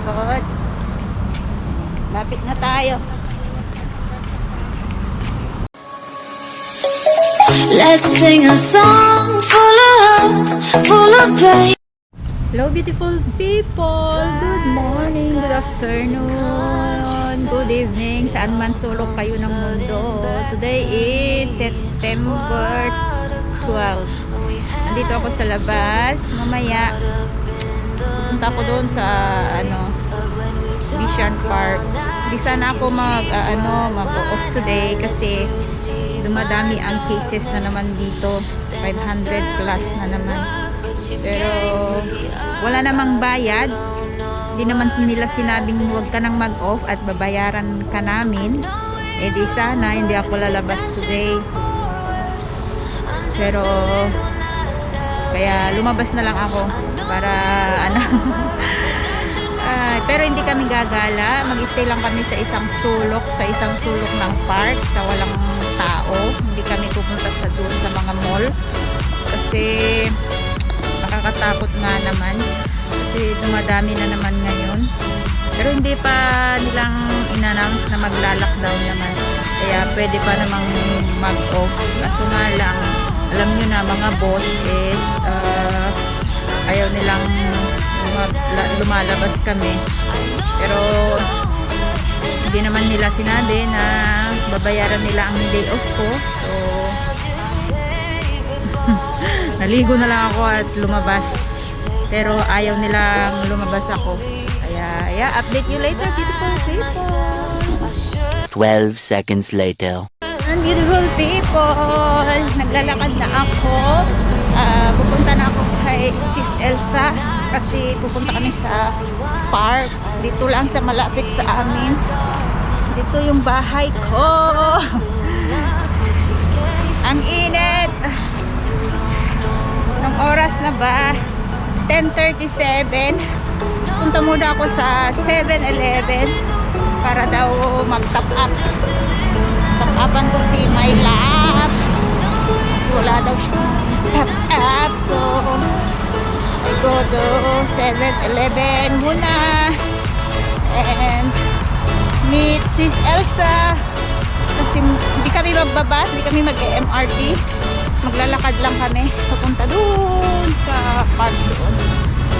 likod. Lapit na tayo. Let's sing a song full of hope, full of pain. Hello beautiful people! Good morning, good afternoon, good evening, saan man sulok kayo ng mundo. Today is September 12. Nandito ako sa labas. Mamaya pupunta ako doon sa Vision Park. Hindi sana ako mag-off today kasi dumadami ang cases na naman dito. 500 plus na naman. Pero wala namang bayad. Hindi naman nila sinabing huwag ka nang mag-off at babayaran ka namin. Eh di sana hindi ako lalabas today. Pero kaya lumabas na lang ako para pero hindi kami gagala. Mag-stay lang kami sa isang sulok ng park sa walang tao. Hindi kami pupunta doon sa mga mall kasi nakakatakot nga naman kasi dumadami na naman ngayon. Pero hindi pa nilang in-announce na magla-lockdown naman, kaya pwede pa namang mag-off. Kaso nga lang, alam nyo na mga boss is ayaw nilang lumalabas kami. Pero hindi naman nila sinabi na babayaran nila ang day off ko. So naligo na lang ako at lumabas. Pero ayaw nilang lumabas ako. Kaya update you later, beautiful people. 12 seconds later. And beautiful people, naglalakad na ako. Pupunta na ako kay Sis Elsa kasi pupunta kami sa park. Dito lang sa malapit sa amin. Dito yung bahay ko. Ang init. Anong oras na ba? 10:37. Punta muna ako sa 7-Eleven para daw mag-top up. Top upan ko si my lab. Wala daw siyang top up. So I go to 7-Eleven muna and meet Sis Elsa kasi hindi kami magbabas, hindi kami mag-MRT. Maglalakad lang kami papunta doon sa park doon.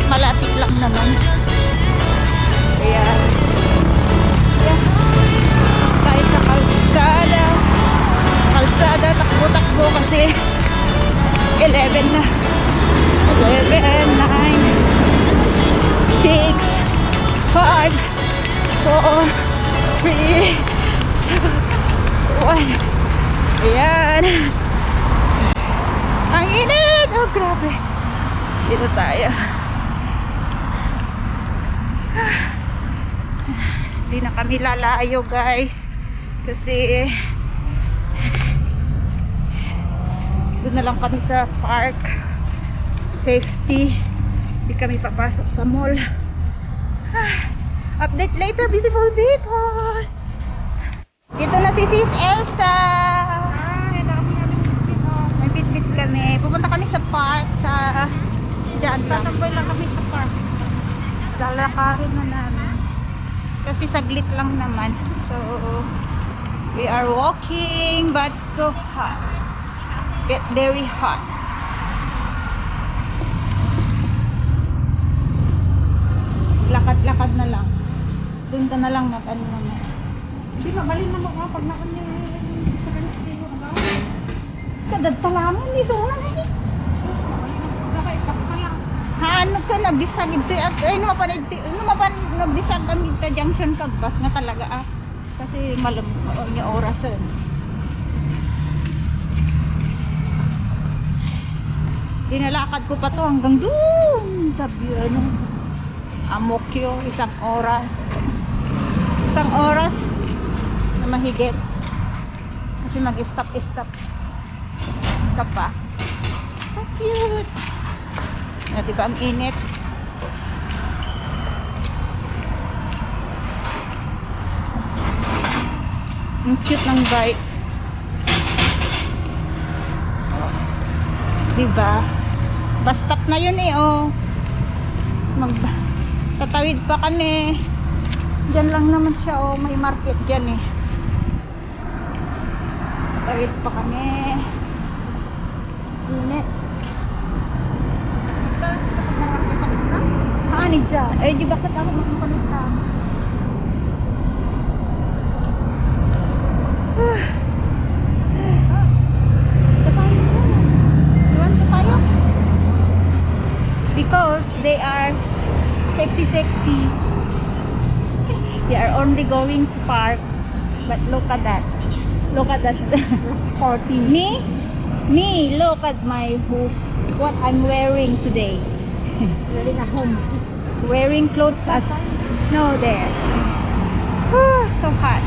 Malapit lang naman. Kaya tayo sa kalsada, takbo-takbo kasi 11 na. 11, 9, 6, 5, 4, 3, 1. Ayan. Ang init! Oh, grabe. Dito tayo. Hindi na kami lalayo, guys. Kasi doon na lang kami sa park. Safety. Hindi kami papasok sa mall. Update later, beautiful people. Dito na si Sis Elsa. May bit-bit kami. Pupunta kami sa park. Diyan lang. Tatambay lang kami sa park. Lalakarin na namin. Kasi saglit lang naman. So, we are walking but so hot. Get very hot. Lakad-lakad na lang. Doon ka na lang mag-ano naman. Hindi, mabalin na mo pag nakanya sa kanito ka ba? Kadad pa lang, hindi doon. Ano ka nagdisag ito ay naman nagdisag kami sa junction kag bus na talaga kasi malam niya oras dinalakad ko pa to hanggang doon sa Amokyo. Isang oras na mahigit kasi mag-stop pa. So cute. Diba ang init? Ang cute ng bike. Diba? Bus stop na yun eh, oh. Tatawid pa kami. Diyan lang naman siya, oh, may market dyan eh. Tatawid pa kami. Init. Ani dyan? Eh, di bakit ako makakalita? Because they are sexy. They are only going to park. But look at that. Look at that. 40. Me, look at my hoop. What I'm wearing today. Wearing a home. Wearing clothes at no there. So hot.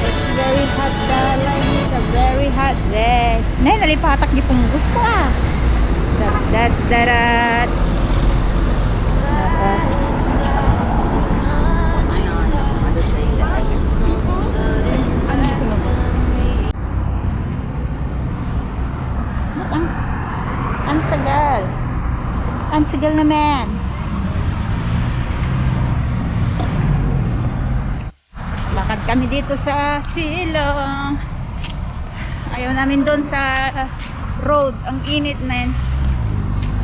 It's very hot darling. It's a very hot day. Nay, nalipatak di pong gusto ah. Darat. Ang tagal naman. Lakad kami dito sa silong. Ayaw namin doon sa road. Ang init na yan.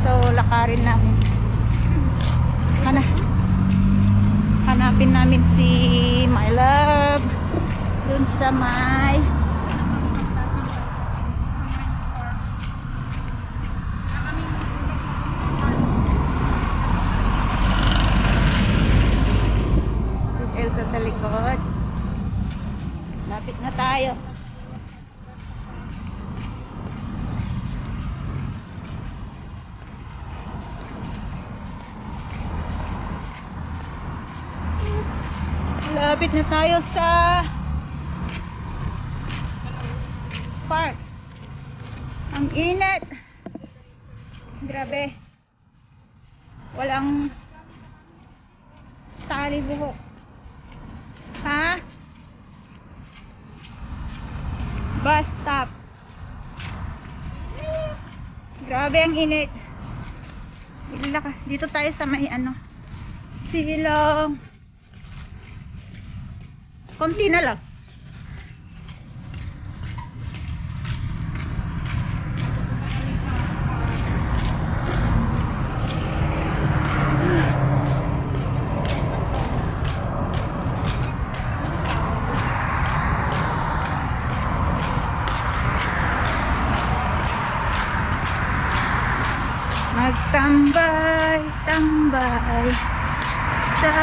So, lakarin namin. Hanapin namin si my love. Doon sa may sa likod. Lapit na tayo. Lapit na tayo sa park. Ang init. Grabe. Walang tali buhok. Ha? Bus stop. Grabe ang init. Dito tayo sa may silong. Konti na lang. Tambay sa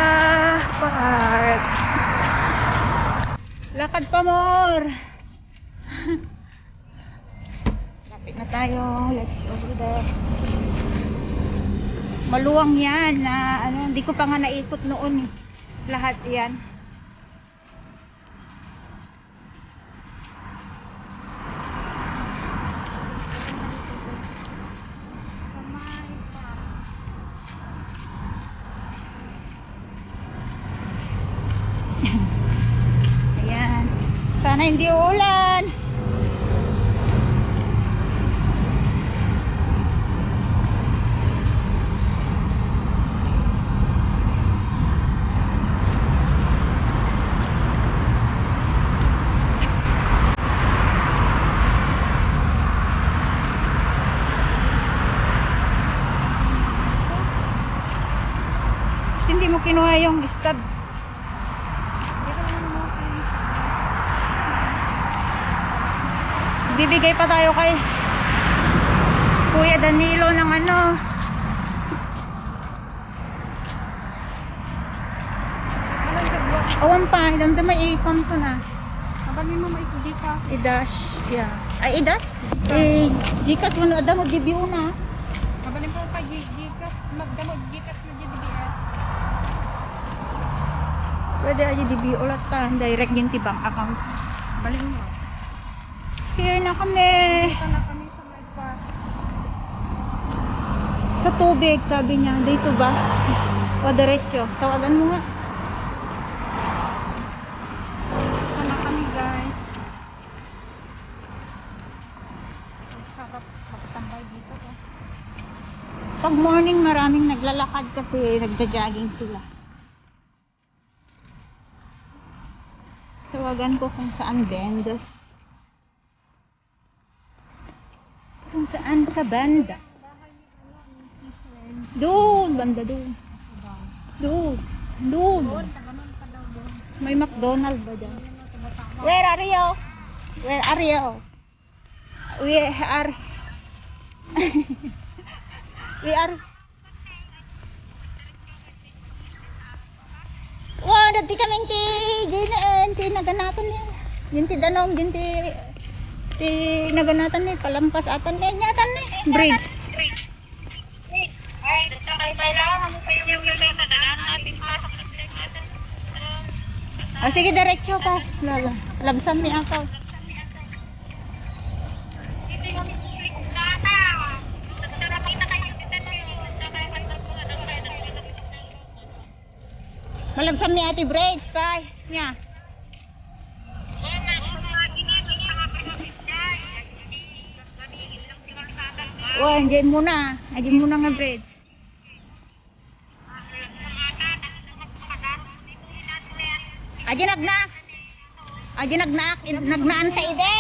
park. Lakad pa more. Lapit na tayo. Let's go there. Maluwang yan na hindi ko pa nga naikot noon eh. Lahat yan. Ayan. Sana hindi ulan. Hindi mo kinuha yung stab. Bibigay pa tayo kay Kuya Danilo ng awan pa, ilang may ikon to na. Kabalin mo maikudika. I-dash, yeah. Ay, i-dash? Gikas mo na, adamod, DBO na. Kabalin mo pa gikas, magdamod gikas na GDBS. Pwede aja DBO lang ta, direct yung tibang account. Kabalin mo. Here na kami. Dito na kami sa may park. Sa tubig, sabi niya. Dito ba? O diretso. Tawagan mo nga. Dito na kami guys. tambay dito ko. Pag morning maraming naglalakad kasi nagja-jogging sila. Tawagan ko kung saan bend. Kung saan ka banda. Doon, banda doon. Doon. Doon. May McDonald's ba dyan? Where are you? Where are you? We are we are Wow, dati kami ti naganatan niya. Yung ti danom, yung ti naganatan niya, palampas atan niya, nyatan niya. Bridge. Ay, dito kayo lang. Ano pa yung nadadaan natin pasok sa Ah, sige, diretso pa. Labsan mi ako. Hindi kami sulit kung nata. Nakita kayo dito na yun. Malabsan mi ati bridge pa. Nya. Oh, andiyan muna. Andiyan muna nga bridge. Andiyan nagnak. Andiyan nagnak. Nagnaan sa ide.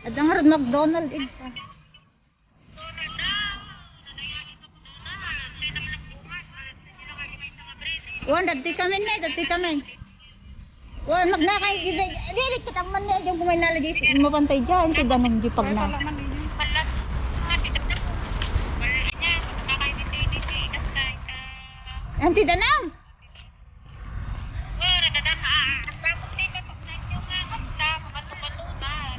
At ang harap McDonald's. Wan, dati kami na, dati kami. Wan, magnakay, di kita man na, yung kumay nalagay, mapantay dyan, kaya ganun di pag na. Anti danang!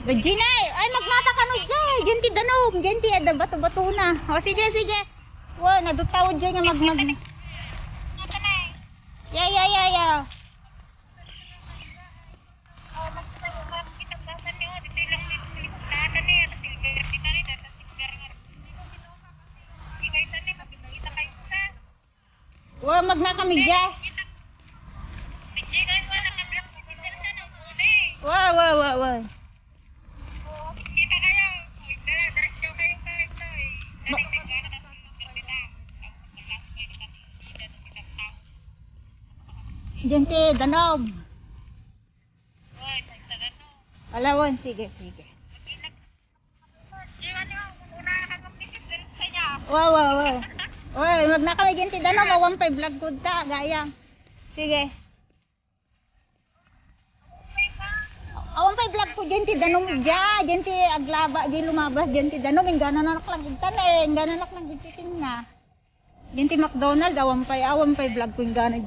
Regina, ay magmata ka no dyan, dyan ti danom, dyan ti ada bato-bato na. O sige, sige. Wan, nadutawad dyan nga magmag. Ya. Wah, magna kami dyan. Wah. Diyan ti danom. Alawan, sige. Wah. Oy, magna kami diyan ti danom, awang pay vlog ko ta, gayang. Sige. Awang pay vlog ko diyan ti danom diyan ti aglaba, diyan lumabas diyan ti danom, ingana na lang igtan ingana na lang giting na. Diyan ti McDonald's, awang pay vlog ko ingana.